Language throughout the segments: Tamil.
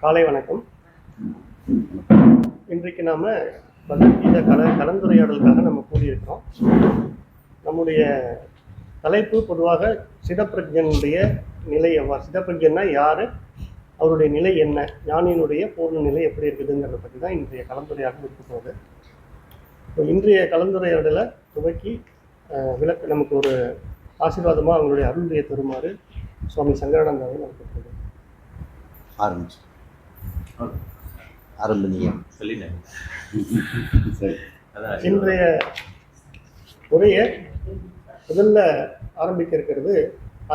காலை வணக்கம். இன்றைக்கு நாம் பகவத்கீதை கலந்துரையாடலுக்காக நம்ம கூடியிருக்கிறோம். நம்முடைய தலைப்பு பொதுவாக சிதப்பிரஜனுடைய நிலை எவ்வாறு, சிதப்பிரஜன்னா யார், அவருடைய நிலை என்ன, ஞானியினுடைய பூர்ண நிலை எப்படி இருக்குதுங்கிறத பற்றி தான் இன்றைய கலந்துரையாடல் இருக்க போகுது. இன்றைய கலந்துரையாடலை துவக்கி விளக்க நமக்கு ஒரு ஆசீர்வாதமாக அவங்களுடைய அருளுடைய தருமாறு சுவாமி சங்கரானந்தாவை நமக்கு போகுது. இன்றைய உரையை முதல்ல ஆரம்பிக்க இருக்கிறது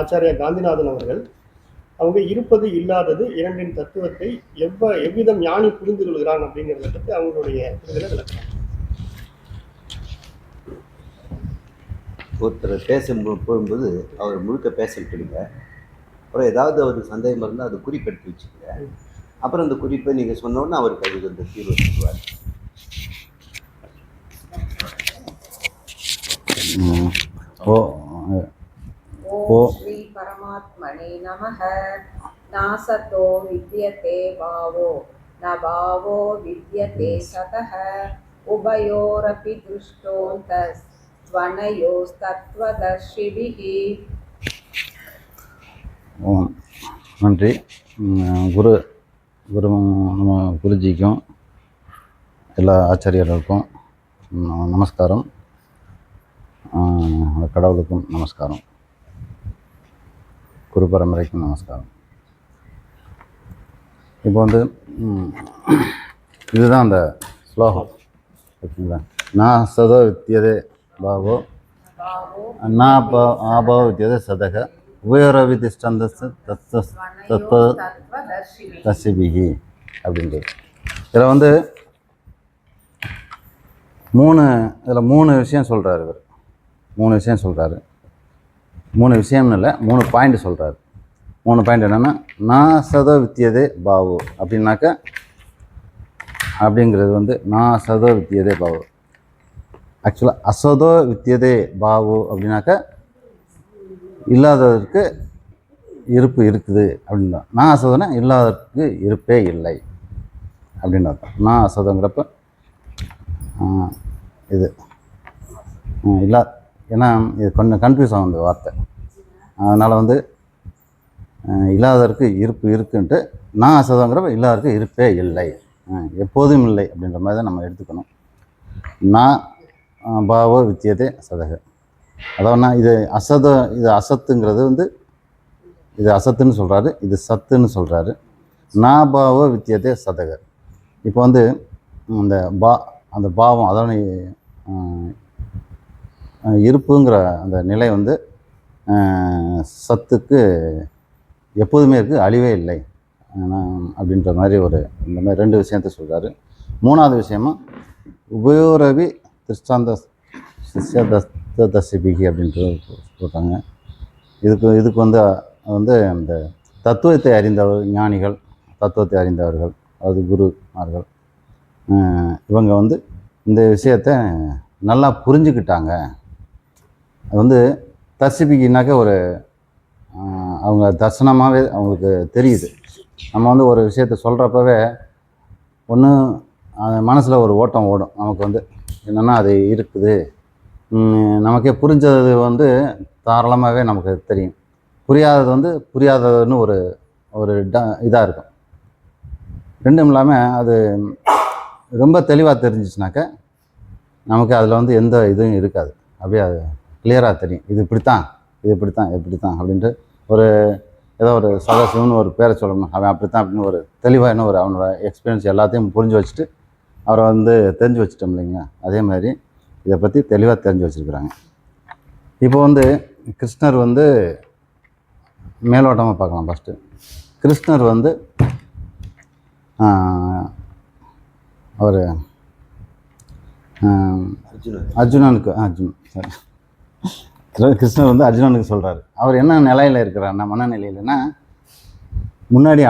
ஆச்சாரியா காந்திநாதன் அவர்கள். அவங்க இருப்பது இல்லாதது இரண்டின் தத்துவத்தை எவ்விதம் ஞானி புரிந்து கொள்கிறான் அப்படிங்கிறத பற்றி அவங்களுடைய புரிதலை விளக்கலாம். ஒருத்தர் பேச போகும்போது அவர் முழுக்க பேச விட்டுடுங்க. அப்புறம் ஏதாவது அவருக்கு சந்தேகம் இருந்தால் அது குறிப்பெடுத்து வச்சுக்கோங்க. அப்புறம் அந்த குறிப்பை நீங்கள் சொன்னோன்னா அவருக்கு அதுக்கு அந்த தீர்வு சொல்லுவார். ஓம் ஸ்ரீ பரமாத்மனே நமஹ. நாசதோ வித்யதே பாவோ ந பாவோ வித்யதே சதஹ. உபயோரபி திருஷ்டோந்தஸ் ஸ்வனயோஸ்தத்வதர்ஷிபிஹி. நன்றி. நம்ம குருஜிக்கும் எல்லா ஆச்சாரியர்களுக்கும் நமஸ்காரம், கடவுளுக்கும் நமஸ்காரம், குரு பரம்பரைக்கும் நமஸ்காரம். இப்போ வந்து இதுதான் அந்த ஸ்லோகம் ஓகேங்களா. நான் சதோ வித்தியதே பாவோ நா ஆபாவ வித்தியதே சதக உபயோரவி திஷ்டந்தஸ் தத்துவ தசிபிகி அப்படின்றது. இதில் வந்து மூணு விஷயம் சொல்கிறார் இவர். மூணு விஷயம்னு இல்லை, 3 பாயிண்ட் சொல்கிறாரு. 3 பாயிண்ட் என்னென்னா, நான் சதோ வித்தியதே பாவு அப்படின்னாக்க, அப்படிங்கிறது வந்து நான் சதோ வித்தியதே பாவு. ஆக்சுவலாக அசதோ வித்தியதே பாவு அப்படின்னாக்க இல்லாததற்கு இருப்பு இருக்குது அப்படின்னு தான். நான் அசதோன்னா இல்லாததற்கு இருப்பே இல்லை அப்படின்னு அர்த்தம். நான் அசதங்கிறப்ப இது இல்லை, ஏன்னா இது கொஞ்சம் கன்ஃபியூஸ் ஆகும் இந்த வார்த்தை. அதனால் வந்து இல்லாததற்கு இருப்பு இருக்குன்ட்டு நான் அசதங்கிறப்ப இல்லாததற்கு இருப்பே இல்லை, எப்போதும் இல்லை அப்படின்ற மாதிரி தான் நம்ம எடுத்துக்கணும். நான் பாவோ வித்தியதே சதக. அதாவது இது அசத்துங்கிறது வந்து இது அசத்துன்னு சொல்கிறாரு, இது சத்துன்னு சொல்கிறாரு. நான் பாவோ வித்தியதே சதக. இப்போ வந்து அந்த பாவம், அதாவது இருப்புங்கிற அந்த நிலை வந்து சத்துக்கு எப்போதுமே இருக்குது, அழிவே இல்லை அப்படின்ற மாதிரி இந்த மாதிரி 2 விஷயத்த சொல்கிறாரு. 3வது விஷயமா உபயோரவி திருஷ்டாந்த தசிபிகி அப்படின்ட்டு சொல்கிறாங்க. இதுக்கு வந்து அந்த தத்துவத்தை அறிந்தவர் ஞானிகள், தத்துவத்தை அறிந்தவர்கள், அது குருமார்கள், இவங்க வந்து இந்த விஷயத்தை நல்லா புரிஞ்சுக்கிட்டாங்க. அது வந்து தசிபிகினாக்க அவங்க தர்சனமாகவே அவங்களுக்கு தெரியுது. நம்ம வந்து ஒரு விஷயத்தை சொல்கிறப்பவே ஒன்று மனசில் ஒரு ஓட்டம் ஓடும். நமக்கு வந்து என்னென்னா அது இருக்குது, நமக்கே புரிஞ்சது வந்து தாராளமாகவே நமக்கு தெரியும். புரியாதது வந்து புரியாததுன்னு ஒரு இதாக இருக்கும். ரெண்டும் இல்லாமல் அது ரொம்ப தெளிவாக தெரிஞ்சிச்சுனாக்க நமக்கு அதில் வந்து எந்த இதுவும் இருக்காது. அப்படியே அது கிளியராக தெரியும். இது இப்படித்தான் அப்படின்ட்டு ஏதோ ஒரு சதாசிவம்னு ஒரு பேரை சொல்லணும், அவன் அப்படித்தான் அப்படின்னு ஒரு தெளிவாக என்ன அவனோட எக்ஸ்பீரியன்ஸ் எல்லாத்தையும் புரிஞ்சு வச்சுட்டு அவரை வந்து தெரிஞ்சு வச்சுட்டோம் இல்லைங்களா. அதே மாதிரி இதை பற்றி தெளிவாக தெரிஞ்சு வச்சுருக்குறாங்க. இப்போ வந்து கிருஷ்ணர் வந்து மேலோட்டமாக பார்க்கலாம். ஃபஸ்ட்டு கிருஷ்ணர் வந்து அவர் கிருஷ்ணர் வந்து அர்ஜுனனுக்கு சொல்கிறாரு. அவர் என்ன நிலையில் இருக்கிறாருன்னா, மனநிலையிலன்னா, முன்னாடி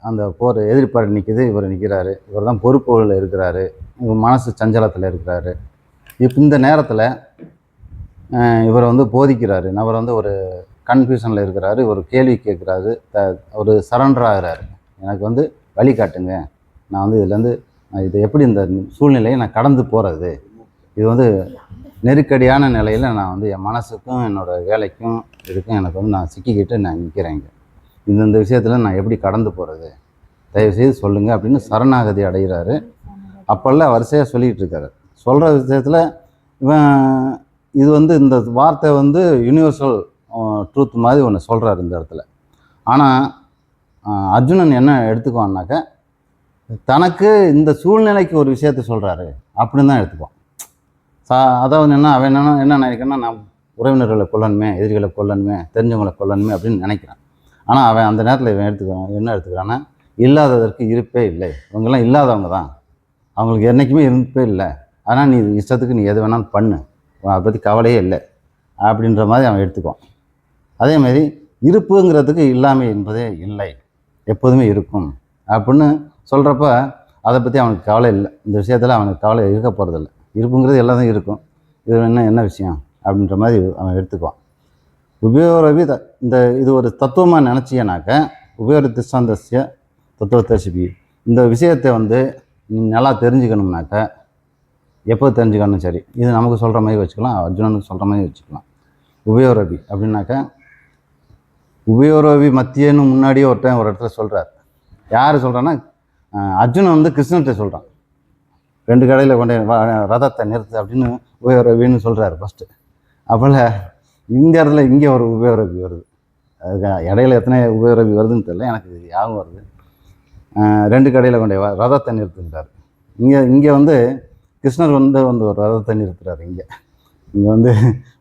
அந்த போர் எதிர்ப்பார் நிற்கிது, இவர் நிற்கிறாரு, இவர் தான் பொறுப்புகளில் இருக்கிறாரு, இவர் மனசு சஞ்சலத்தில் இருக்கிறாரு. இப்போ இந்த நேரத்தில் இவர் வந்து போதிக்கிறாரு. அவர் வந்து ஒரு கன்ஃபியூஷனில் இருக்கிறாரு, ஒரு கேள்வி கேட்குறாரு, ஒரு சரண்டர் ஆகிறாரு. எனக்கு வந்து வழிகாட்டுங்க, நான் வந்து இதுலேருந்து இது எப்படி இந்த சூழ்நிலையை நான் கடந்து போகிறது, இது வந்து நெருக்கடியான நிலையில் நான் வந்து என் மனசுக்கும் என்னோடய வேலைக்கும் இதுக்கும் எனக்கு வந்து நான் சிக்கிக்கிட்டு நான் நிற்கிறேங்க, இந்த விஷயத்தில் நான் எப்படி கடந்து போகிறது, தயவுசெய்து சொல்லுங்கள் அப்படின்னு சரணாகதி அடைகிறாரு. அப்போல்லாம் வரிசையாக சொல்லிகிட்டு இருக்காரு. சொல்கிற விஷயத்தில் இவன் இது வந்து இந்த வார்த்தை வந்து யூனிவர்சல் ட்ரூத் மாதிரி ஒன்று சொல்கிறாரு இந்த இடத்துல. ஆனால் அர்ஜுனன் என்ன எடுத்துக்குவான்னாக்க, தனக்கு இந்த சூழ்நிலைக்கு ஒரு விஷயத்த சொல்கிறாரு அப்படின்னு தான் எடுத்துக்குவான். அதாவது அவன் என்ன நினைக்கிறான்னா, நான் உறவினர்களை கொல்லணுமே, எதிரிகளை கொல்லணுமே, தெரிஞ்சவங்களை கொல்லணுமே அப்படின்னு நினைக்கிறான். ஆனால் அவன் அந்த நேரத்தில் இவன் என்ன எடுத்துக்கிறான்னா, இல்லாததற்கு இருப்பே இல்லை, இவங்கெல்லாம் இல்லாதவங்க தான், அவங்களுக்கு என்றைக்குமே இருப்பே இல்லை, ஆனால் நீ இஷ்டத்துக்கு நீ எது வேணாலும் பண்ணு, அதை பற்றி கவலையே இல்லை அப்படின்ற மாதிரி அவன் எடுத்துக்குவான். அதேமாதிரி இருப்புங்கிறதுக்கு இல்லாமை என்பதே இல்லை, எப்போதுமே இருக்கும் அப்படின்னு சொல்கிறப்ப அதை பற்றி அவனுக்கு கவலை இல்லை. இந்த விஷயத்தில் அவனுக்கு கவலை இருக்க போகிறதில்ல. இருப்புங்கிறது எல்லாத்தையும் இருக்கும், இது என்ன விஷயம் அப்படின்ற மாதிரி அவன் எடுத்துக்குவான். உபயோரவி இந்த இது ஒரு தத்துவமாக நினச்சியனாக்க, உபயோக திஷ்டாந்தஸ்ய தத்துவத்தர்சிபி, இந்த விஷயத்தை வந்து நீ நல்லா தெரிஞ்சுக்கணும்னாக்க எப்போ தெரிஞ்சுக்கணும், சரி இது நமக்கு சொல்கிற மாதிரி வச்சுக்கலாம், அர்ஜுனனுக்கு சொல்கிற மாதிரி வச்சுக்கலாம். உபயோரவி அப்படின்னாக்க, உபயோரவி மத்தியன்னு முன்னாடியே ஒரு இடத்துல சொல்கிறார். யார் சொல்கிறான்னா, அர்ஜுனன் வந்து கிருஷ்ணர்கிட்ட சொல்கிறான், 2 கடையில் கொண்டு ரதத்தை நிறுத்து அப்படின்னு உபயோரவின்னு சொல்கிறாரு ஃபஸ்ட்டு. அப்போல இந்த இடத்துல இங்கே ஒரு உபயோரவி வருது. அதுக்கு இடையில எத்தனை உபயோரவி வருதுன்னு தெரியல, எனக்கு ஞாபகம் வருது. 2 கடையில் கொண்டு ரதத்தை நிறுத்துகிறார். இங்கே வந்து கிருஷ்ணர் வந்து ஒரு ரதத்தை நிறுத்துறாரு. இங்கே வந்து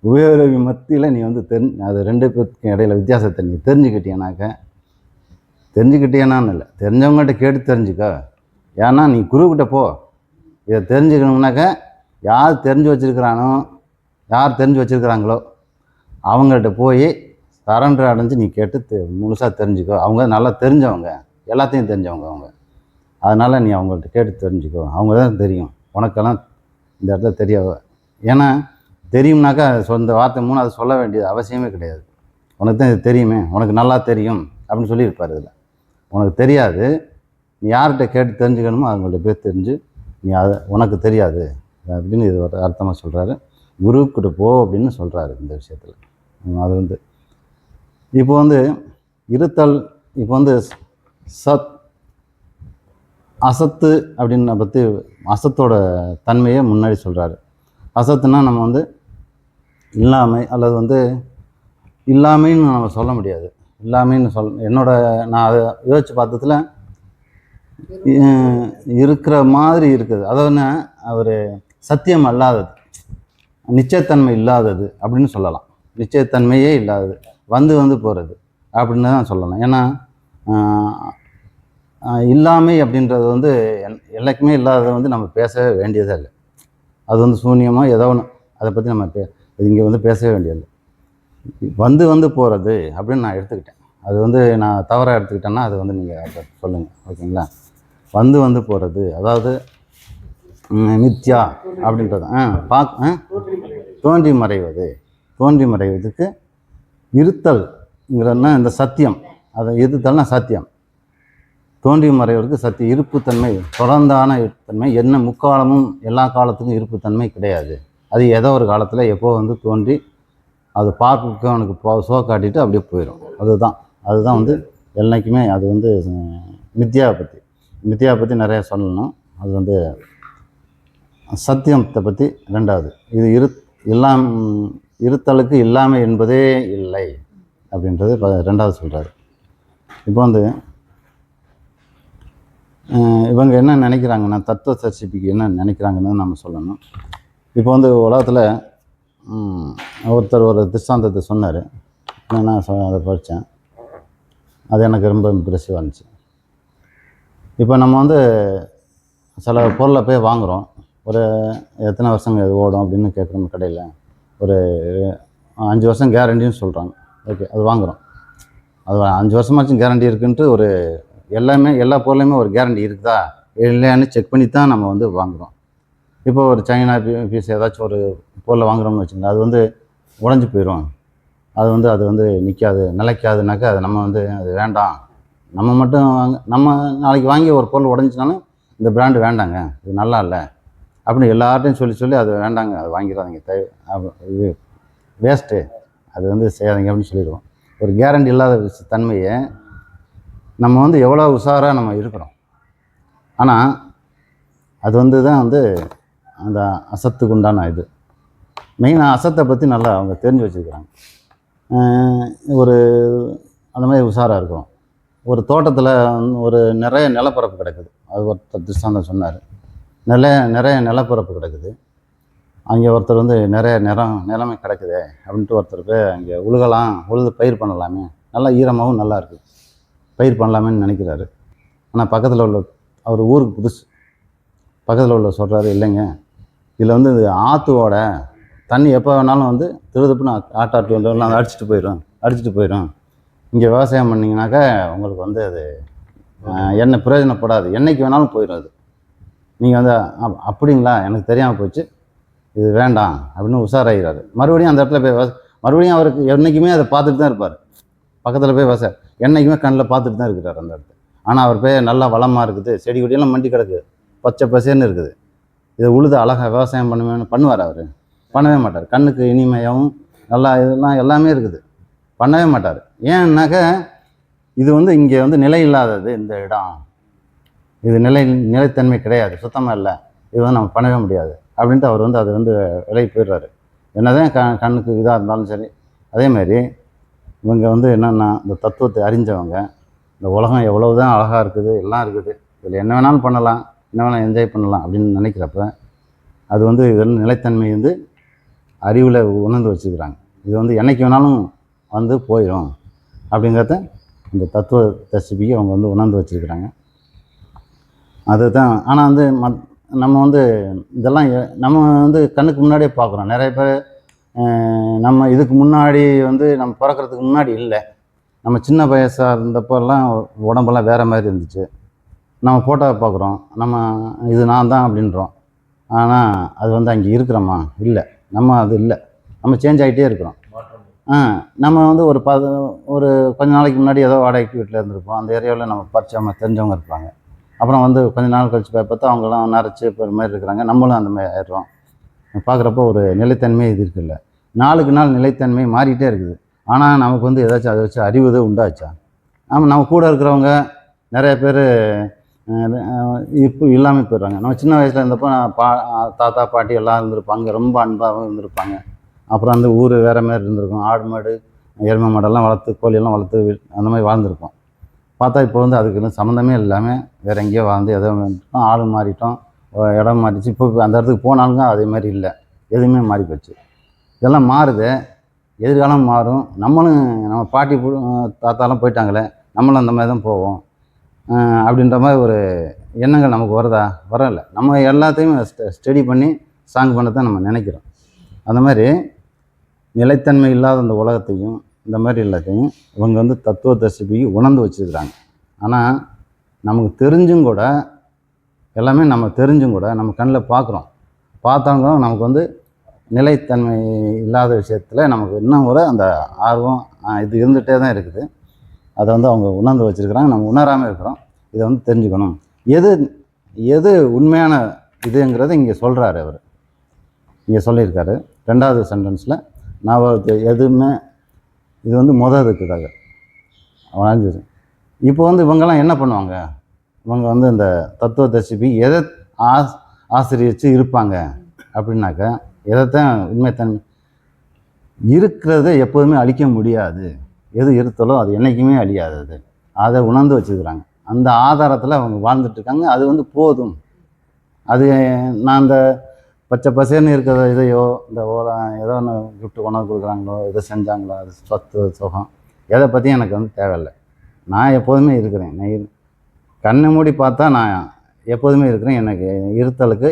உபயோரவி மத்தியில் நீ வந்து அது 2 பேருக்கும் இடையில வித்தியாசத்தை நீ தெரிஞ்சுக்கிட்டேனான்னு இல்லை, தெரிஞ்சவங்ககிட்ட கேட்டு தெரிஞ்சுக்க. ஏன்னா நீ குருக்கிட்ட போ, இதை தெரிஞ்சுக்கணும்னாக்க யார் தெரிஞ்சு வச்சுருக்கிறாங்களோ அவங்கள்ட்ட போய் சரண்டர் அடைஞ்சு நீ கேட்டு முழுசாக தெரிஞ்சுக்கோ. அவங்க நல்லா தெரிஞ்சவங்க, எல்லாத்தையும் தெரிஞ்சவங்க அவங்க, அதனால் நீ அவங்கள்ட்ட கேட்டு தெரிஞ்சுக்கோ, அவங்க தான் தெரியும், உனக்கெல்லாம் இந்த இடத்துல தெரியாது. ஏன்னா தெரியும்னாக்கா இந்த வார்த்தை 3 அதை சொல்ல வேண்டியது அவசியமே கிடையாது. உனக்கு தான் இது தெரியுமே, உனக்கு நல்லா தெரியும் அப்படின்னு சொல்லியிருப்பார். இதில் உனக்கு தெரியாது, நீ யார்கிட்ட கேட்டு தெரிஞ்சுக்கணுமோ அவங்கள்ட்ட போய் தெரிஞ்சு நீ அதை உனக்கு தெரியாது அப்படின்னு இது ஒரு அர்த்தமாக சொல்கிறாரு. குருக்கிட்ட போ அப்படின்னு சொல்கிறாரு இந்த விஷயத்தில். அது வந்து இப்போ வந்து இருத்தல், இப்போ வந்து அசத்து அப்படின்னு பற்றி அசத்தோட தன்மையை முன்னாடி சொல்கிறாரு. அசத்துனா நம்ம வந்து இல்லாமை, அல்லது வந்து இல்லாமைன்னு நம்ம சொல்ல முடியாது. இல்லாமைன்னு நான் அதை யோசித்து பார்த்ததுல இருக்கிற மாதிரி இருக்குது. அதாவது அவர் சத்தியம் அல்லாதது, நிச்சயத்தன்மை இல்லாதது அப்படின்னு சொல்லலாம். நிச்சயத்தன்மையே இல்லாதது, வந்து போகிறது அப்படின்னு தான் சொல்லலாம். ஏன்னா இல்லாமை அப்படின்றது வந்து எல்லாருக்குமே இல்லாததை வந்து நம்ம பேசவே வேண்டியதே இல்லை. அது வந்து சூன்யமாக ஏதோ ஒன்று, அதை பற்றி நம்ம இங்கே வந்து பேசவே வேண்டியதில்லை. வந்து போகிறது அப்படின்னு நான் எடுத்துக்கிட்டேன். அது வந்து நான் தவறாக எடுத்துக்கிட்டேன்னா அது வந்து நீங்கள் அதை சொல்லுங்கள், ஓகேங்களா? வந்து போகிறது, அதாவது மித்யா அப்படின்றது தோன்றி மறைவதுக்கு இருத்தல்ங்கிறன்னா இந்த சத்தியம், அதை இருத்தல்னா சத்தியம், தோன்றி மறைவதற்கு சத்தியம், இருப்புத்தன்மை, தொடர்ந்தான இருப்புத்தன்மை, என்ன முக்காலமும் எல்லா காலத்துக்கும் இருப்புத்தன்மை கிடையாது. அது ஏதோ ஒரு காலத்தில் எப்போ வந்து தோன்றி அது பார்க்குக்கு அவனுக்கு சோ காட்டிட்டு அப்படியே போயிடும். அதுதான் வந்து என்னைக்குமே அது வந்து மித்யாவை பற்றி நிறையா சொல்லணும். அது வந்து சத்தியத்தை பற்றி 2வது, இது இருத்தலுக்கு இல்லாமை என்பதே இல்லை அப்படின்றது 2வது சொல்கிறாரு. இப்போ வந்து இவங்க என்ன நினைக்கிறாங்கன்னா, தத்துவ சர்ச்சிபிக்கு என்ன நினைக்கிறாங்கன்னு நம்ம சொல்லணும். இப்போ வந்து உலகத்தில் ஒருத்தர் ஒரு திஷ்டாந்தத்தை சொன்னார், நான் அதை படித்தேன், அது எனக்கு ரொம்ப இம்ப்ரெசிவாக இருந்துச்சு. இப்போ நம்ம வந்து சில பொருளை போய் வாங்குகிறோம், ஒரு எத்தனை வருஷங்க இது ஓடும் அப்படின்னு கேட்குறோம் கடையில், ஒரு 5 வருஷம் கேரண்டின்னு சொல்கிறாங்க. ஓகே, அது வாங்குகிறோம், அது 5 வருஷமாச்சும் கேரண்டி இருக்குன்ட்டு ஒரு எல்லா பொருளையுமே ஒரு கேரண்டி இருக்குதா இல்லையான்னு செக் பண்ணி தான் நம்ம வந்து வாங்குகிறோம். இப்போ ஒரு சைனா பீஸ் ஏதாச்சும் ஒரு பொருளை வாங்குகிறோம்னு வச்சுக்கோங்க, அது வந்து உடஞ்சி போயிடும், அது வந்து நிற்காது, நிலைக்காதுனாக்கா அது நம்ம வந்து அது வேண்டாம், நம்ம மட்டும் நம்ம நாளைக்கு வாங்கி ஒரு பொருள் உடஞ்சினாலும் இந்த பிராண்டு வேண்டாங்க, இது நல்லா இல்லை அப்படின்னு எல்லார்ட்டையும் சொல்லி அது வேண்டாங்க, அது வாங்கிடாதீங்க, இது வேஸ்ட்டு, அது வந்து செய்யாதீங்க அப்படின்னு சொல்லிடுவோம். ஒரு கேரண்டி இல்லாத தன்மையை நம்ம வந்து எவ்வளோ உஷாராக நம்ம இருக்கிறோம். ஆனால் அது வந்து தான் வந்து அந்த அசத்துக்கு உண்டான இது. மெயினாக அசத்தை பற்றி நல்லா அவங்க தெரிஞ்சு வச்சுருக்கிறாங்க. ஒரு அந்த மாதிரி உஷாராக இருக்கிறோம். ஒரு தோட்டத்தில் ஒரு நிறைய நிலப்பரப்பு கிடக்குது, அது ஒருத்தர் திருஷ்டாந்தம் சொன்னார். நிறைய நிலப்பரப்பு கிடக்குது, அங்கே ஒருத்தர் வந்து நிறைய நிலமை கிடக்குது அப்படின்ட்டு ஒருத்தர் போய் அங்கே உழுது பயிர் பண்ணலாமே, நல்லா ஈரமாகவும் நல்லா இருக்குது, பயிர் பண்ணலாமேன்னு நினைக்கிறாரு. ஆனால் பக்கத்தில் உள்ள அவர் ஊருக்கு புதுசு, பக்கத்தில் உள்ள சொல்கிறாரு, இல்லைங்க இதில் வந்து இது ஆற்றுவோட தண்ணி எப்போ வேணாலும் வந்து திருதுப்புன்னு ஆட்டாட்டு வந்தாலும் அடிச்சுட்டு போயிடும். இங்கே விவசாயம் பண்ணிங்கனாக்கா உங்களுக்கு வந்து அது எண்ணெய் பிரயோஜனப்படாது, என்றைக்கு வேணாலும் போயிடும் அது. நீங்கள் வந்து அப்படிங்களா, எனக்கு தெரியாமல் போச்சு, இது வேண்டாம் அப்படின்னு உஷாராகிறாரு. மறுபடியும் அந்த இடத்துல போய் மறுபடியும் அவருக்கு என்றைக்குமே அதை பார்த்துட்டு தான் இருப்பார். பக்கத்தில் போய் என்றைக்குமே கண்ணில் பார்த்துட்டு தான் இருக்கிறார் அந்த இடத்துல. ஆனால் அவர் போய் நல்லா வளமாக இருக்குது, செடி கொடியெல்லாம் மண்டி கிடக்கு, பச்சை பசேன்னு இருக்குது, இதை உழுது அழகாக விவசாயம் பண்ணுவார் அவர்? பண்ணவே மாட்டார். கண்ணுக்கு இனிமையாகவும் நல்லா இதெல்லாம் எல்லாமே இருக்குது, பண்ணவே மாட்டார். ஏன்னாக்க இது வந்து இங்கே வந்து நிலை இல்லாதது, இந்த இடம் இது நிலைத்தன்மை கிடையாது, சுத்தமாக இல்லை, இது வந்து நம்ம பண்ணவே முடியாது அப்படின்ட்டு அவர் வந்து அது வந்து விலகி போயிடுறாரு. என்னதான் கண்ணுக்கு இதாக இருந்தாலும் சரி. அதேமாதிரி இவங்க வந்து என்னென்னா இந்த தத்துவத்தை அறிஞ்சவங்க, இந்த உலகம் எவ்வளவு தான் அழகாக இருக்குது, எல்லாம் இருக்குது, இதில் என்ன வேணாலும் பண்ணலாம், என்ன வேணாலும் என்ஜாய் பண்ணலாம் அப்படின்னு நினைக்கிறப்ப அது வந்து இதெல்லாம் நிலைத்தன்மை வந்து அறிவில் உணர்ந்து வச்சுக்கிறாங்க. இது வந்து என்றைக்கு வேணாலும் வந்து போயிடும் அப்படிங்கிறத இந்த தத்துவ தரிசிப்பிக்கு அவங்க வந்து உணர்ந்து வச்சுருக்கிறாங்க. அதுதான். ஆனால் வந்து நம்ம வந்து இதெல்லாம் நம்ம வந்து கண்ணுக்கு முன்னாடியே பார்க்குறோம். நிறைய பேர் நம்ம இதுக்கு முன்னாடி வந்து நம்ம பிறக்கிறதுக்கு முன்னாடி இல்லை, நம்ம சின்ன வயசாக இருந்தப்போல்லாம் உடம்பெல்லாம் வேறு மாதிரி இருந்துச்சு. நம்ம ஃபோட்டோவை பார்க்குறோம், நம்ம இது நான் தான் அப்படின்றோம். ஆனால் அது வந்து அங்கே இருக்கிறோமா? இல்லை, நம்ம அது இல்லை, நம்ம சேஞ்ச் ஆகிட்டே இருக்கிறோம். நம்ம வந்து ஒரு கொஞ்ச நாளைக்கு முன்னாடி ஏதோ வாடகைக்கு வீட்டில் இருந்திருப்போம், அந்த ஏரியாவில் நம்ம பரிச்சயமாக தெரிஞ்சவங்க இருப்பாங்க. அப்புறம் வந்து கொஞ்ச நாள் கழிச்சு பார்த்தா அவங்களாம் நரைச்சி இப்போ மாதிரி இருக்கிறாங்க, நம்மளும் அந்த மாதிரி ஆயிடுறோம். பார்க்குறப்போ ஒரு நிலைத்தன்மை இது இருக்குல்ல, நாளுக்கு நாள் நிலைத்தன்மை மாறிக்கிட்டே இருக்குது. ஆனால் நமக்கு வந்து ஏதாச்சும் அதை வச்சு அறிவு உண்டாச்சா? நம்ம கூட இருக்கிறவங்க நிறைய பேர் இப்போ இல்லாமல் போயிடுறாங்க. நம்ம சின்ன வயசில் இருந்தப்போ தாத்தா பாட்டி எல்லாம் இருந்திருப்பாங்க, ரொம்ப அன்பாகவும் இருந்திருப்பாங்க. அப்புறம் அந்த ஊர் வேறு மாதிரி இருந்திருக்கும், ஆடு மாடு எருமை மாடெல்லாம் வளர்த்து கோழியெல்லாம் வளர்த்து அந்த மாதிரி வாழ்ந்துருப்போம். பார்த்தா இப்போ வந்து அதுக்கு சம்மந்தமே இல்லாமல் வேறு எங்கேயோ வாழ்ந்து எதோ வந்துட்டோம், ஆள் மாறிட்டோம், இடம் மாறிச்சு. இப்போ அந்த இடத்துக்கு போனாலும் அதே மாதிரி இல்லை, எதுவுமே மாறி போச்சு. இதெல்லாம் மாறுது, எதிர்காலம் மாறும். நம்மளும் நம்ம பாட்டி தாத்தாலாம் போயிட்டாங்களே, நம்மளும் அந்த மாதிரி தான் போவோம் அப்படின்ற மாதிரி ஒரு எண்ணங்கள் நமக்கு வரல. நம்ம எல்லாத்தையும் ஸ்டடி பண்ணி ஸ்ட்ராங் பண்ண தான் நம்ம நினைக்கிறோம். அந்த மாதிரி நிலைத்தன்மை இல்லாத அந்த உலகத்தையும் இந்த மாதிரி எல்லாத்தையும் இவங்க வந்து தத்துவ தரிசிப்பிக்கு உணர்ந்து வச்சுருக்கிறாங்க. ஆனால் நமக்கு தெரிஞ்சும் கூட, எல்லாமே நம்ம தெரிஞ்சும் கூட நம்ம கண்ணில் பார்த்தாங்க நமக்கு வந்து நிலைத்தன்மை இல்லாத விஷயத்தில் நமக்கு இன்னும் கூட அந்த ஆர்வம் இது இருந்துகிட்டே தான் இருக்குது. அதை வந்து அவங்க உணர்ந்து வச்சுருக்கிறாங்க, நம்ம உணராமல் இருக்கிறோம். இதை வந்து தெரிஞ்சுக்கணும், எது உண்மையான இதுங்கிறத இங்கே சொல்கிறாரு. அவர் இங்கே சொல்லியிருக்காரு 2வது சென்டென்ஸில். நான் எதுவுமே இது வந்து இதுக்குதாக வாங்கிது. இப்போ வந்து இவங்கெல்லாம் என்ன பண்ணுவாங்க, இவங்க வந்து இந்த தத்துவ தரிசிப்பி எதை ஆசிரியச்சு இருப்பாங்க அப்படின்னாக்கா, எதைத்தான் உண்மைத்தன்மை இருக்கிறத எப்போதுமே அழிக்க முடியாது, எது இருத்தலோ அது என்றைக்குமே அழியாதது, அதை உணர்ந்து வச்சுக்கிறாங்க. அந்த ஆதாரத்தில் அவங்க வாழ்ந்துட்டுருக்காங்க. அது வந்து போதும். அது நான் அந்த பச்சை பசேன்னு இருக்கிற இதையோ இந்த ஏதோ ஒன்று கிஃப்ட் கொண்டாந்து கொடுக்குறாங்களோ, எதை செஞ்சாங்களோ, அது சொத்து சுகம், எதை பற்றியும் எனக்கு வந்து தேவையில்லை. நான் எப்போதுமே இருக்கிறேன். நான் கண்ணை மூடி பார்த்தா நான் எப்போதுமே இருக்கிறேன். எனக்கு இருத்தலுக்கு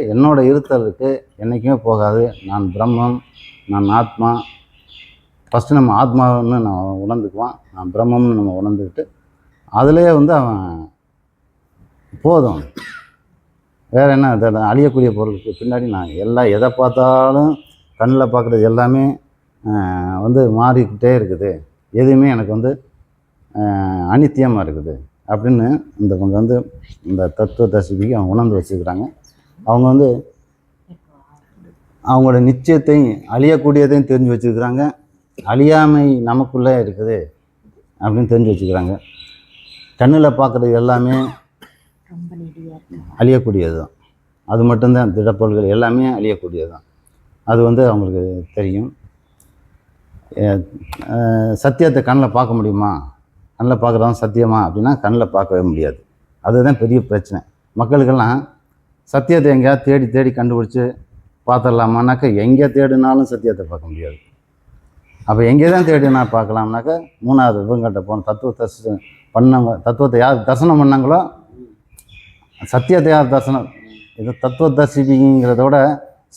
என்றைக்குமே போகாது. நான் பிரம்மம், நான் ஆத்மா. ஃபஸ்ட்டு நம்ம ஆத்மான்னு நான் உணர்ந்துக்குவான், நான் பிரம்மம்னு நம்ம உணர்ந்துக்கிட்டு அதிலே வந்து அவன் போதும், வேறு என்ன அழியக்கூடிய பொருளுக்கு பின்னாடி நான் எதை பார்த்தாலும் கண்ணில் பார்க்குறது எல்லாமே வந்து மாறிக்கிட்டே இருக்குது, எதுவுமே எனக்கு வந்து அனித்தியமாக இருக்குது அப்படின்னு இவங்க வந்து இந்த தத்துவதர்சிக்கு அவங்க உணர்ந்து வச்சுக்கிறாங்க. அவங்க வந்து அவங்களோட நிச்சயத்தையும் அழியக்கூடியதையும் தெரிஞ்சு வச்சுருக்கிறாங்க. அழியாமை நமக்குள்ளே இருக்குது அப்படின்னு தெரிஞ்சு வச்சுக்கிறாங்க. கண்ணில் பார்க்குறது எல்லாமே அழியக்கூடியது தான். அது மட்டும்தான் திடப்பொருள்கள் எல்லாமே அழியக்கூடியது தான். அது வந்து அவங்களுக்கு தெரியும். சத்தியத்தை கண்ணில் பார்க்க முடியுமா? கண்ணில் பார்க்குறதான் சத்தியமா அப்படின்னா கண்ணில் பார்க்கவே முடியாது. அதுதான் பெரிய பிரச்சனை. மக்களுக்கெல்லாம் சத்தியத்தை எங்கேயாவது தேடி தேடி கண்டுபிடிச்சி பார்த்துடலாமான்னாக்கா எங்கே தேடினாலும் சத்தியத்தை பார்க்க முடியாது. அப்போ எங்கே தான் தேடி நான் பார்க்கலாம்னாக்கா மூணாவது இவங்ககிட்ட போன தத்துவத்தை யார் தரிசனம் பண்ணாங்களோ, சத்தியத்தை யார் தரிசனம், இது தத்துவதர்சிபிங்கிறத விட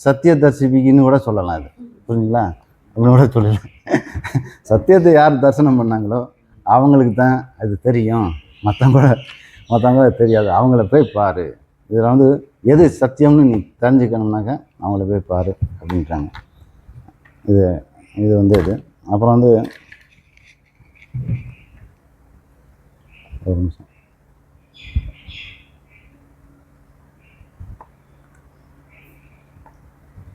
சத்தியதர்சிபின்னு கூட சொல்லலாம். இது புரியுங்களா? அப்படின்னு கூட சொல்லலாம். சத்தியத்தை யார் தரிசனம் பண்ணாங்களோ அவங்களுக்கு தான் அது தெரியும். மற்றவங்க தெரியாது. அவங்கள போய் பாரு. இதில் வந்து எது சத்தியம்னு நீ தெரிஞ்சுக்கணும்னாக்கா அவங்கள போய் பாரு அப்படின்றாங்க. இது வந்து இது. அப்புறம் வந்து ஒரு நிமிஷம்.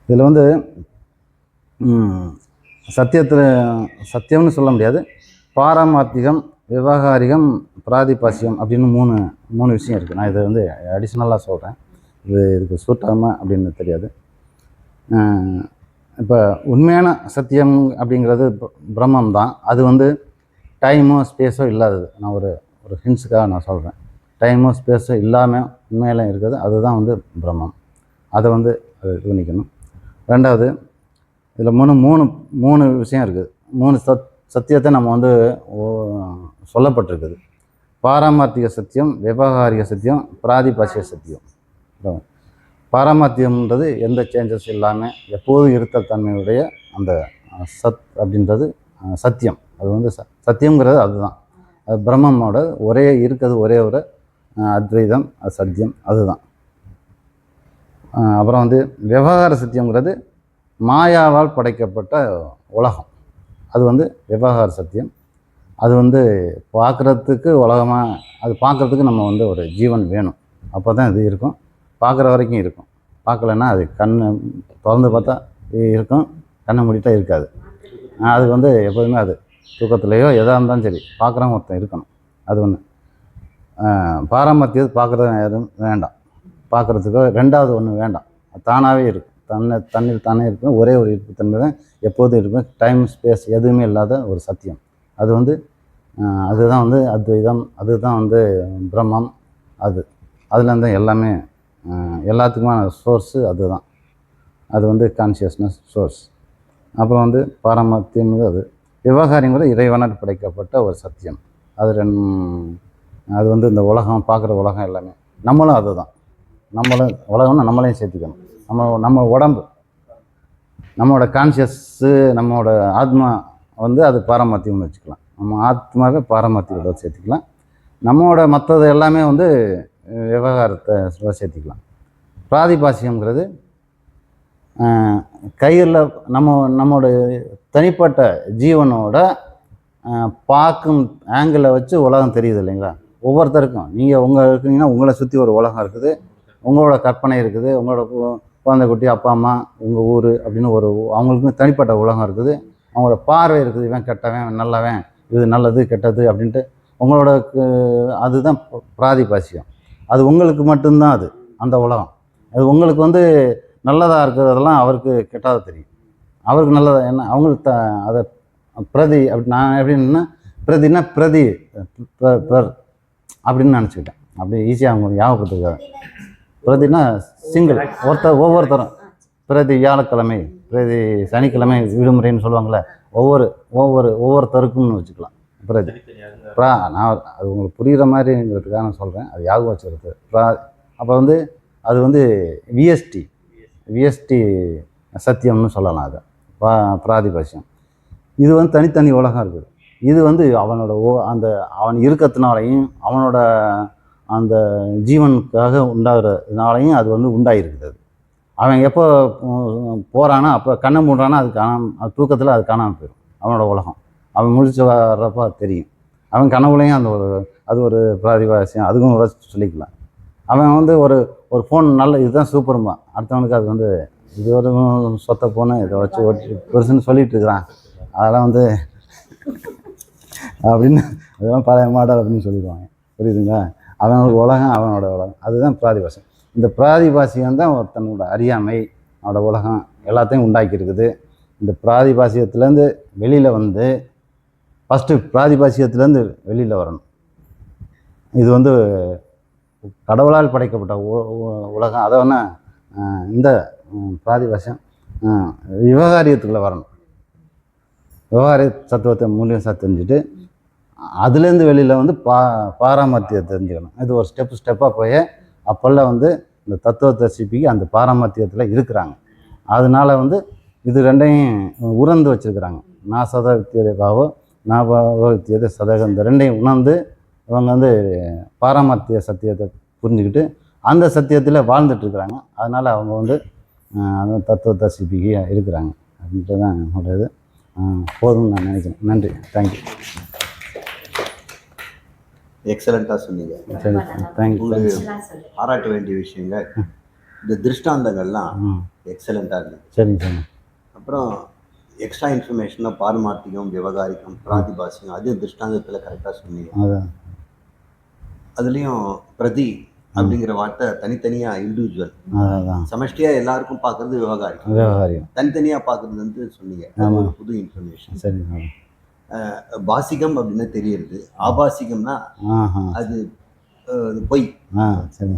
இதில் வந்து சத்தியம்னு சொல்ல முடியாது. பாரமார்த்திகம், விவகாரிகம், பிராதிபாசியம் அப்படின்னு மூணு விஷயம் இருக்குது. நான் இதை வந்து அடிஷ்னலாக சொல்கிறேன். இதுக்கு சூட்டாமல் அப்படின்னு தெரியாது. இப்போ உண்மையான சத்தியம் அப்படிங்கிறது பிரம்மம் தான். அது வந்து டைமோ ஸ்பேஸோ இல்லாதது. நான் ஒரு ஹிண்ட்ஸுக்காக நான் சொல்கிறேன். டைமோ ஸ்பேஸோ இல்லாமல் உண்மையில இருக்கிறது அதுதான் வந்து பிரம்மம். அதை வந்து அது இது பண்ணிக்கணும். ரெண்டாவது, இதில் மூணு விஷயம் இருக்குது. மூணு சத்தியத்தை நம்ம வந்து சொல்லப்பட்டிருக்குது. பாரமார்த்திக சத்தியம், விவகாரிக சத்தியம், பிராதிபாசிய சத்தியம். பாரமார்த்தியம்ன்றது எந்த சேஞ்சஸ் இல்லாமல் எப்போதும் இருத்தல் தன்மையுடைய அந்த அப்படின்றது சத்தியம். அது வந்து சத்தியங்கிறது அதுதான். அது பிரம்மமோட இருக்கிறது ஒரே ஒரு அத்வைதம், அது சத்தியம், அதுதான். அப்புறம் வந்து விவகார சத்தியங்கிறது மாயாவால் படைக்கப்பட்ட உலகம். அது வந்து விவகார சத்தியம். அது வந்து பார்க்குறதுக்கு உலகமாக, அது பார்க்குறதுக்கு நம்ம வந்து ஒரு ஜீவன் வேணும். அப்போ தான் இது இருக்கும். பார்க்குற வரைக்கும் இருக்கும். பார்க்கலன்னா அது கண்ணை திறந்து பார்த்தா இருக்கும், கண்ணை மூடிட்டா இருக்காது. அது வந்து எப்போதுமே அது தூக்கத்துலேயோ எதாக இருந்தாலும் சரி பார்க்குறவங்க ஒருத்தன் இருக்கணும். அது ஒன்று. பாரமார்த்தியது பார்க்குறது யாரும் வேண்டாம். பார்க்குறதுக்கோ ரெண்டாவது ஒன்று வேண்டாம். தானாகவே இருக்கும். தண்ணீர் தானே இருக்கும். ஒரே ஒரு இருப்புத்தன்மை தான் எப்போதும் இருக்கும். டைம் ஸ்பேஸ் எதுவுமே இல்லாத ஒரு சத்தியம். அது வந்து அதுதான் வந்து அத்வைதம். அதுதான் வந்து பிரம்மம். அதுலேருந்து எல்லாமே எல்லாத்துக்குமான சோர்ஸு அதுதான். அது வந்து கான்ஷியஸ்னஸ் சோர்ஸ். அப்புறம் வந்து பாரமார்த்தியம் அது விவகாரங்கிறது இறைவனால் படைக்கப்பட்ட ஒரு சத்தியம். அது வந்து இந்த உலகம் பார்க்குற உலகம் எல்லாமே நம்மளும் அதுதான். உலகம்னா நம்மளையும் சேர்த்துக்கணும். நம்ம உடம்பு, நம்மளோட கான்ஷியஸ்ஸு, நம்மளோட ஆத்மா வந்து அது பாரமார்த்தியம்னு வச்சுக்கலாம். நம்ம ஆத்மாவே பாரமார்த்தியோட சேர்த்துக்கலாம். நம்மளோட மற்றது எல்லாமே வந்து விவகாரத்தை சேர்த்துக்கலாம். பிராதிபாசியம்ங்கிறது கையில் நம்மளோட தனிப்பட்ட ஜீவனோட பார்க்கும் ஆங்கிளை வச்சு உலகம் தெரியுது இல்லைங்களா? ஒவ்வொருத்தருக்கும் நீங்கள் இருக்கீங்கன்னா உங்களை சுற்றி ஒரு உலகம் இருக்குது, உங்களோட கற்பனை இருக்குது, உங்களோட குழந்தை குட்டி, அப்பா அம்மா, உங்கள் ஊர் அப்படின்னு அவங்களுக்கும் தனிப்பட்ட உலகம் இருக்குது. அவங்களோட பார்வை இருக்குது. இவன் கெட்டவன், நல்லவன், இது நல்லது கெட்டது அப்படின்ட்டு உங்களோட அதுதான் பிராதிபாசியம். அது உங்களுக்கு மட்டும்தான் அது அந்த உலகம். அது உங்களுக்கு வந்து நல்லதாக இருக்கிறதெல்லாம் அவருக்கு கெட்டதாக தெரியும். அவருக்கு நல்லதாக என்ன அவங்களுக்கு அதை பிரதி அப்படி நான் எப்படின்னா பிரதி அப்படின்னு நினச்சிக்கிட்டேன். அப்படி ஈஸியாக அவங்க ஞாபகப்படுத்துக்காது. பிரதினா சிங்கிள், ஒவ்வொருத்தரும் பிரதி வியாழக்கிழமை, பிரதி சனிக்கிழமை விடுமுறைன்னு சொல்லுவாங்கள்ல, ஒவ்வொருத்தருக்கும்னு வச்சுக்கலாம். பிரதி நான் அது உங்களுக்கு புரிகிற மாதிரிங்கிறதுக்காக நான் சொல்கிறேன். அது ஞாபகம் வச்சுக்கிறது. அப்போ வந்து அது வந்து விஎஸ்டி சத்தியம்னு சொல்லலாம். அது பிராதிபாசியம். இது வந்து தனித்தனி உலகம் இருக்குது. இது வந்து அவனோட அவன் இருக்கிறதுனாலையும் அவனோட அந்த ஜீவனுக்காக உண்டாகிறதுனாலையும் அது வந்து உண்டாகிருக்குது. அவன் எப்போ போகிறானோ அப்போ கண்ணை மூடுறானா அது தூக்கத்தில் அது காணாமல் போயிடும் அவனோட உலகம். அவன் முழிச்சு வர்றப்போ அது தெரியும். அவன் கனவுலையும் அந்த ஒரு அது ஒரு பிராதிபாசியம், அதுக்கும் கூட சொல்லிக்கலாம். அவன் வந்து ஒரு ஒரு ஃபோன் நல்ல இதுதான் சூப்பருமா, அடுத்தவனுக்கு அது வந்து இது ஒரு சொத்த ஃபோனு இதை வச்சு ஓட்டி பெருசுன்னு சொல்லிட்டு இருக்கிறான், அதெல்லாம் வந்து அப்படின்னு அதெல்லாம் பழைய மாடல் அப்படின்னு சொல்லிடுவாங்க. புரியுதுங்களா? அவனோட உலகம் அவனோட உலகம், அதுதான் பிராதிபாசியம். இந்த பிராதிபாசியம் தான் ஒருத்தனோட அறியாமை, அவனோட உலகம் எல்லாத்தையும் உண்டாக்கி இருக்குது. இந்த பிராதிபாசியத்துலேருந்து வெளியில் வந்து ஃபஸ்ட்டு பிராதிபாசியத்துலேருந்து வெளியில் வரணும். இது வந்து கடவுளால் படைக்கப்பட்ட உலகம். அதை வேணா இந்த பிராதிபாசியம் விவகாரியத்துக்குள்ளே வரணும். விவகாரிய தத்துவத்தை மூலியம் தெரிஞ்சுட்டு அதுலேருந்து வெளியில் வந்து பாரமார்த்தியத்தை தெரிஞ்சுக்கணும். இது ஒரு ஸ்டெப்பாக போய் அப்போல்லாம் வந்து இந்த தத்துவத்தை சிப்பிக்கு அந்த பாரமார்த்தியத்தில் இருக்கிறாங்க. அதனால வந்து இது ரெண்டையும் உணர்ந்து வச்சுருக்கிறாங்க. நான் சத வித்தியதை பாவோ நான் வித்தியதை சதகம், இந்த ரெண்டையும் உணர்ந்து இவங்க வந்து பாரமார்த்திய சத்தியத்தை புரிஞ்சுக்கிட்டு அந்த சத்தியத்தில் வாழ்ந்துட்டுருக்குறாங்க. அதனால் அவங்க வந்து அந்த தத்துவத்தை சிப்பிக்கு இருக்கிறாங்க அப்படின்ட்டு தான் என்னோட இது. போதும்னு நான் நினைக்கிறேன். நன்றி, தேங்க்யூ. எக்ஸலண்ட்டாக சொன்னீங்க. சரி, தேங்க்யூ. பாராட்ட வேண்டிய விஷயங்க. இந்த திருஷ்டாந்தங்கள்லாம் எக்ஸலண்ட்டாக இருந்தது. சரிங்க சார். அப்புறம் எக்ஸ்ட்ரா இன்ஃபர்மேஷனாக பாரமார்த்திகம், விவகாரிகம், பிராதிபாசியம், அது திருஷ்டாந்தத்தில் கரெக்டாக சொன்னீங்க. அதான் அதுலேயும் பிரதி அப்படிங்கிற வார்த்தை தனித்தனியாக இண்டிவிஜுவல், அதான் சமஷ்டியாக எல்லாருக்கும் பார்க்குறது விவகாரிகம், விவகாரியம் தனித்தனியாக பார்க்குறது வந்து சொன்னீங்க. அது ஒரு புது இன்ஃபர்மேஷன். சரி சார். பாசிகம் அப்படின்னா தெரியுது, ஆபாசிகம்னா அது பொய், சரி,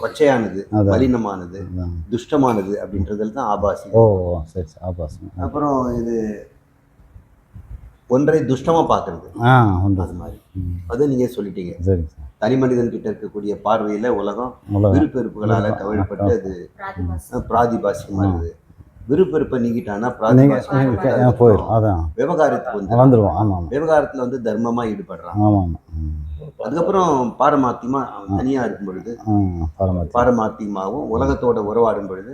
கொச்சையானது, மலினமானது, துஷ்டமானது அப்படின்றதுல தான் ஆபாசிகம். ஓ சரி சரி, ஆபாசிகம். அப்புறம் இது ஒன்றை துஷ்டமாக பார்க்கறது, அது மாதிரி அதை நீங்கள் சொல்லிட்டீங்க. சரி சார். தனி மனிதன் கிட்ட இருக்கக்கூடிய பார்வையில் உலகம் விருப்பெருப்புகளால் கவிழ்பட்டு அது பிராதிபாசியமாக இருக்குது. விருப்பெருப்பை நீக்கிட்டான்னா பிராதிபாசியம் போயிடும். அதான் விவகாரத்துக்கு வந்துடுவோம். ஆமாம், விவகாரத்தில் வந்து தர்மமாக ஈடுபடுறான். ஆமாம். அதுக்கப்புறம் பாரமார்த்தியமா தனியாக இருக்கும் பொழுது பாரமார்த்தியமாகவும் உலகத்தோட உறவாடும் பொழுது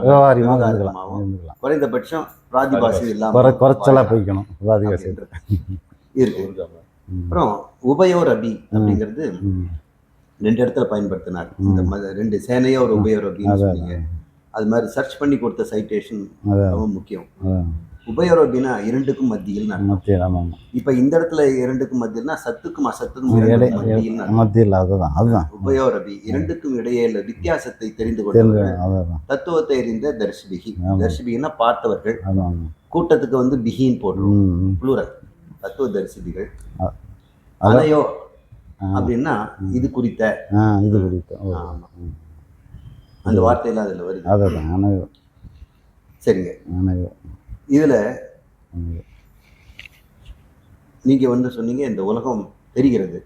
விவகாரமாகவும் குறைந்தபட்சம் பிராதிபாசியம் இல்லாமல் குறைச்சலாக போய்க்கணும் இருக்கு. அப்புறம் உபயோர் அபி அப்படிங்கிறது 2 இடத்துல பயன்படுத்தினார். இந்த 2 சேனையோ ஒரு உபயோர் அபின்னு சொன்னீங்க. அது மாதிரி சர்ச் பண்ணி கொடுத்த சைட்டேஷன் ரொம்ப முக்கியம். உபயோர் அபின்னா 2க்கும் மத்தியில். இப்போ இந்த இடத்துல 2க்கும் மத்தியில்னா சத்துக்கும் அசத்துக்கும் மத்தியில். அதுதான் உபயோர் அபி. 2க்கும் இடையே வித்தியாசத்தை தெரிந்து கொண்டவர்கள், தத்துவத்தை அறிந்த தர்ஷிபிகி. தர்ஷிபிகின்னா பார்த்தவர்கள், கூட்டத்துக்கு வந்து பிகின்னு போடுறோம், ப்ளூரல், தத்துவ தரிசிபிகள். அதையோ அப்படின்னா இது குறித்த, அந்த வார்த்தையில அதில் வருது. சரிங்க. இதில் நீங்கள் வந்து சொன்னீங்க இந்த உலகம் தெரிகிறது,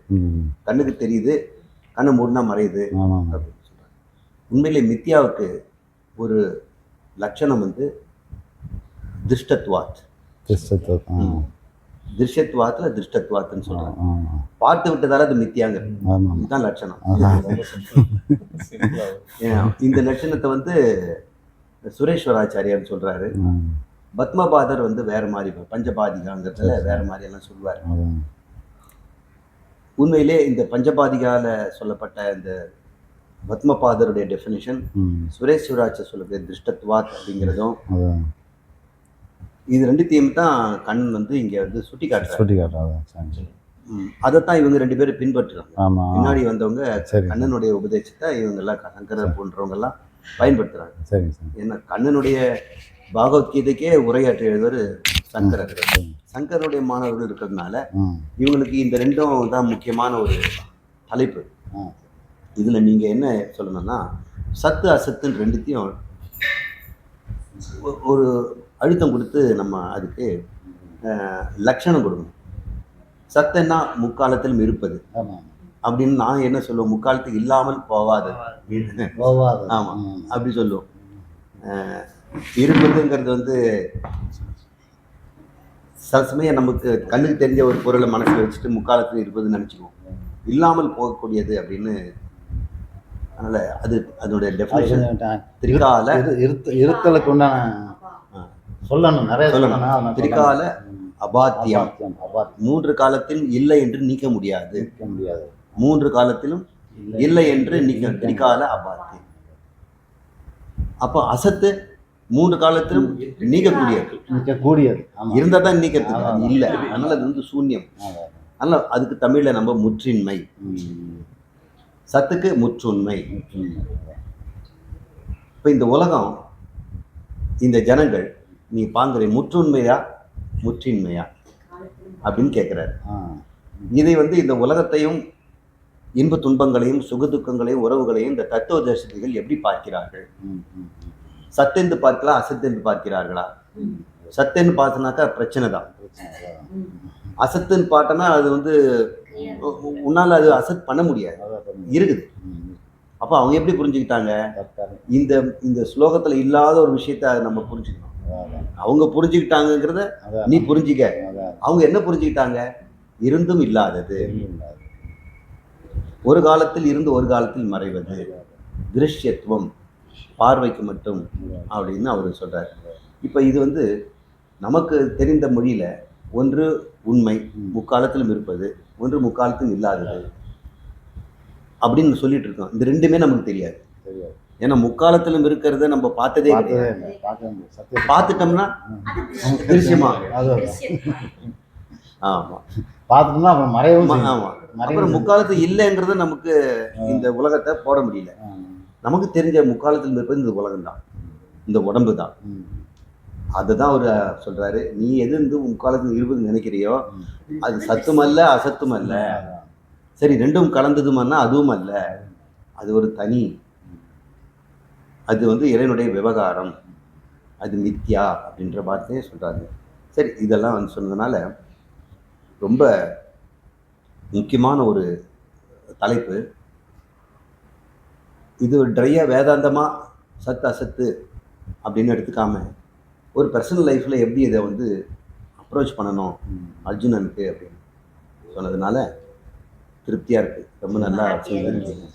கண்ணுக்கு தெரியுது, கண்ணை மூடினா மறையுது அப்படின்னு சொல்கிறாங்க. உண்மையிலே மித்யாவுக்கு ஒரு லட்சணம் வந்து திருஷ்டத்வாத். திருஷ்யத்வாத்தில் திருஷ்டத்வாத்துன்னு சொல்கிறாங்க. பார்த்து விட்டதால அது மித்தியாங்க, இதுதான் லட்சணம். இந்த லட்சணத்தை வந்து சுரேஸ்வராச்சாரியார் சொல்கிறாரு. பத்மபாதர் வந்து வேற மாதிரி, பஞ்சபாதிகாங்கிறதுல வேற மாதிரி எல்லாம் சொல்லுவார். உண்மையிலே இந்த பஞ்சபாதிகால சொல்லப்பட்ட இந்த பத்மபாதருடைய டெஃபினிஷன், சுரேஸ்வராச்சாரியர் சொல்லக்கூடிய திருஷ்டத்வாத் அப்படிங்கிறதும், இது 2த்தையும் தான் கண்ணன் வந்து இங்கே வந்து சுட்டி காட்டுறாங்க. அதைத்தான் இவங்க 2 பேரும் பின்பற்றுறாங்க. பின்னாடி வந்தவங்க கண்ணனுடைய உபதேசத்தை இவங்க எல்லாம், சங்கரர் போன்றவங்க எல்லாம் பயன்படுத்துறாங்க. ஏன்னா கண்ணனுடைய பகவத்கீதைக்கே உரையாற்றி எழுதுவர் சங்கரர். சங்கருடைய மாணவர்கள் இருக்கிறதுனால இவங்களுக்கு இந்த 2ம் தான் முக்கியமான ஒரு தலைப்பு. இதில் நீங்கள் என்ன சொல்லணும்னா, சத்து அசத்துன்னு 2த்தையும் ஒரு அழுத்தம் கொடுத்து நம்ம அதுக்கு லட்சணம் கொடுக்கணும். சத்துன்னா முக்காலத்திலும் இருப்பது அப்படின்னு நான் என்ன சொல்லுவோம், முக்காலத்துக்கு இல்லாமல் போவாது. ஆமாம், அப்படி சொல்லுவோம். இருப்பதுங்கிறது வந்து சில சமயம் நமக்கு கண்ணுக்கு தெரிஞ்ச ஒரு பொருளை மனசில் வச்சுட்டு முக்காலத்தில் இருப்பதுன்னு நினச்சிக்குவோம், இல்லாமல் போகக்கூடியது அப்படின்னு. அதனால் அது அதனுடைய டெஃபினேஷன் திரிகால இருத்தலுக்கு உண்டான சொல்லணும், நிறைய சொல்லணும். திரிகால அபாத்தியம். அபாத்தியம் 3 காலத்தில் இல்லை என்று நீக்க முடியாது. இருக்க முடியாது. 3 காலத்திலும் இல்லை என்று நீக்க திரிகால அபாத்தியம். அப்போ அசத்து 3 காலத்திலும் நீக்கக்கூடியது. நிற்கக்கூடியது. ஆமாம். இருந்தால் தான் நீக்கிறதுக்கு, அது இல்லை. அதனால அது வந்து சூன்யம். அதனால அதுக்கு தமிழ்ல நம்ம முற்றின்மை. சத்துக்கு முற்றுண்மை. இப்போ இந்த உலகம், இந்த ஜனங்கள், நீ பாங்குற முற்றுண்மையா முற்றின்மையா அப்படின்னு கேட்குறாரு. இதை வந்து இந்த உலகத்தையும் இன்ப துன்பங்களையும் சுக துக்கங்களையும் உறவுகளையும் இந்த தத்துவ தரிசனிகள் எப்படி பார்க்கிறார்கள்? சத்தென்று பார்க்கலாம், அசத்தென்று பார்க்கிறார்களா? சத்தென்று பார்த்தனாக்கா பிரச்சனை தான். அசத்துன்னு பார்த்தனா அது வந்து உன்னால் அது அசத் பண்ண முடியாது, இருக்குது. அப்போ அவங்க எப்படி புரிஞ்சுக்கிட்டாங்க? இந்த இந்த ஸ்லோகத்தில் இல்லாத ஒரு விஷயத்த நம்ம புரிஞ்சுக்கணும். அவங்க புரிஞ்சுக்கிட்டாங்கிறத நீ புரிஞ்சிக்க. அவங்க என்ன புரிஞ்சுக்கிட்டாங்க? இருந்தும் இல்லாதது, ஒரு காலத்தில் இருந்து ஒரு காலத்தில் மறைவது, திருஷ்யத்துவம், பார்வைக்கு மட்டும் அப்படின்னு அவர் சொல்றாரு. இப்போ இது வந்து நமக்கு தெரிந்த மொழியில ஒன்று உண்மை, முக்காலத்திலும் இருப்பது, ஒன்று முக்காலத்திலும் இல்லாதது அப்படின்னு சொல்லிட்டு இருக்கோம். இந்த ரெண்டுமே நமக்கு தெரியாது. ஏன்னா முக்காலத்திலும் இருக்கிறத நம்ம பார்த்ததே கிடையாது. பார்த்துட்டோம்னா திருஷ்யமா. ஆமா, பார்த்துட்டோம்னா அப்புறம் மறைவும். ஆமா. அப்புறம் முக்காலத்து இல்லைங்கிறத நமக்கு இந்த உலகத்தை போட முடியல. நமக்கு தெரிஞ்ச முக்காலத்தில் இருப்பது இந்த உலகம் தான், இந்த உடம்பு தான். அதுதான் அவர் சொல்றாரு, நீ எது வந்து முக்காலத்தில் இருப்பதுன்னு நினைக்கிறியோ அது சத்தும் அல்ல அசத்தும் அல்ல. சரி, ரெண்டும் கலந்ததுமானா அதுவும் அல்ல, அது ஒரு தனி, அது வந்து இறைவனுடைய விவகாரம், அது மித்யா அப்படின்ற வார்த்தையே சொல்றாரு. சரி, இதெல்லாம் வந்து சொன்னதுனால ரொம்ப முக்கியமான ஒரு தலைப்பு இது. ஒரு ட்ரையாக வேதாந்தமாக சத்து அசத்து அப்படின்னு எடுத்துக்காம ஒரு பர்சனல் லைஃப்பில் எப்படி இதை வந்து அப்ரோச் பண்ணணும் அர்ஜுனனுக்கு அப்படின்னு சொன்னதுனால திருப்தியாக இருக்குது. ரொம்ப நல்லா செய்திருக்கீங்க.